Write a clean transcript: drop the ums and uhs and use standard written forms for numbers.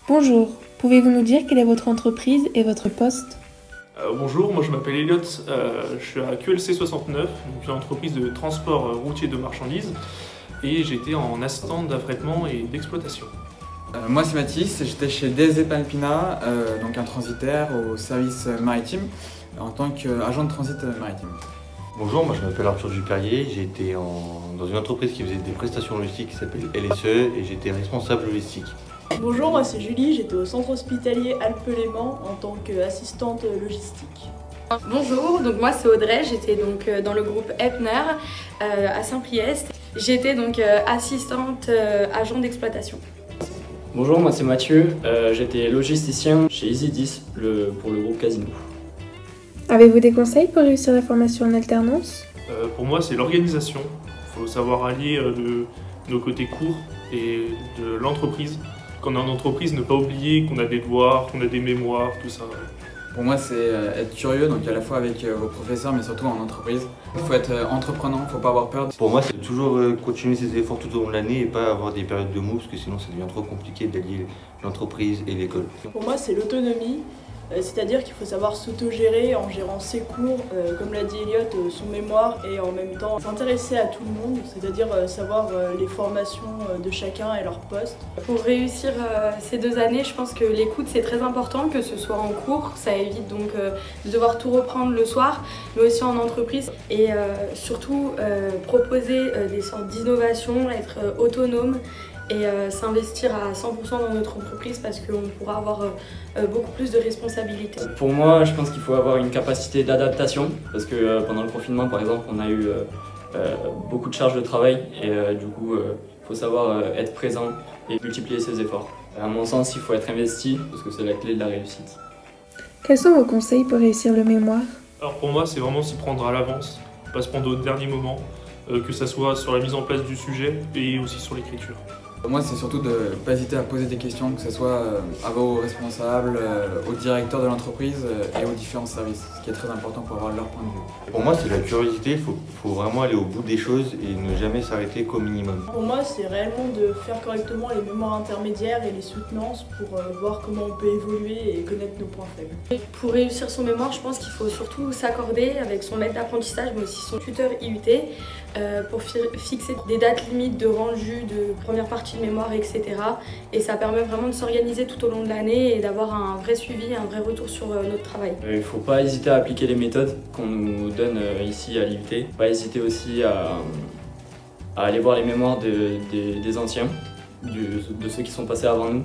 Bonjour, pouvez-vous nous dire quelle est votre entreprise et votre poste? Bonjour, moi je m'appelle Elliot, je suis à QLC 69, donc une entreprise de transport routier de marchandises, et j'étais en assistant d'affrètement et d'exploitation. Moi c'est Mathis, j'étais chez DSD Panalpina, donc un transitaire au service maritime, en tant qu'agent de transit maritime. Bonjour, moi je m'appelle Arthur Dupérier, j'ai été dans une entreprise qui faisait des prestations logistiques qui s'appelle LSE et j'étais responsable logistique. Bonjour, moi c'est Julie, j'étais au centre hospitalier Alpes-Léman en tant qu'assistante logistique. Bonjour, donc moi c'est Audrey, j'étais donc dans le groupe Epner à Saint-Priest. J'étais donc assistante agent d'exploitation. Bonjour, moi c'est Mathieu, j'étais logisticien chez Easy10 pour le groupe Casino. Avez-vous des conseils pour réussir la formation en alternance? Pour moi c'est l'organisation, il faut savoir allier nos côtés cours et de l'entreprise. Quand on est en entreprise, ne pas oublier qu'on a des devoirs, qu'on a des mémoires, tout ça. Pour moi c'est être curieux, donc à la fois avec vos professeurs mais surtout en entreprise. Il faut être entreprenant, il ne faut pas avoir peur. Pour moi c'est toujours continuer ses efforts tout au long de l'année et pas avoir des périodes de mou parce que sinon ça devient trop compliqué d'allier l'entreprise et l'école. Pour moi c'est l'autonomie, c'est-à-dire qu'il faut savoir s'autogérer en gérant ses cours, comme l'a dit Elliot, son mémoire et en même temps s'intéresser à tout le monde, c'est-à-dire savoir les formations de chacun et leur poste. Pour réussir ces 2 années, je pense que l'écoute c'est très important, que ce soit en cours, ça évite donc de devoir tout reprendre le soir, mais aussi en entreprise et surtout proposer des sortes d'innovations, être autonome et s'investir à 100% dans notre entreprise parce qu'on pourra avoir beaucoup plus de responsabilités. Pour moi, je pense qu'il faut avoir une capacité d'adaptation parce que pendant le confinement par exemple, on a eu beaucoup de charges de travail et du coup, il faut savoir être présent et multiplier ses efforts. À mon sens, il faut être investi parce que c'est la clé de la réussite. Quels sont vos conseils pour réussir le mémoire? Alors pour moi c'est vraiment s'y prendre à l'avance, pas se prendre au dernier moment, que ça soit sur la mise en place du sujet et aussi sur l'écriture. Moi c'est surtout de ne pas hésiter à poser des questions, que ce soit à vos responsables, au directeur de l'entreprise et aux différents services, ce qui est très important pour avoir leur point de vue. Pour moi c'est la curiosité, il faut vraiment aller au bout des choses et ne jamais s'arrêter qu'au minimum. Pour moi c'est réellement de faire correctement les mémoires intermédiaires et les soutenances pour voir comment on peut évoluer et connaître nos points faibles. Et pour réussir son mémoire, je pense qu'il faut surtout s'accorder avec son maître d'apprentissage mais aussi son tuteur IUT pour fixer des dates limites de rendu de première partie de mémoire, etc. Et ça permet vraiment de s'organiser tout au long de l'année et d'avoir un vrai suivi, un vrai retour sur notre travail. Il ne faut pas hésiter à appliquer les méthodes qu'on nous donne ici à l'IUT. Il ne faut pas hésiter aussi à aller voir les mémoires des anciens, de ceux qui sont passés avant nous.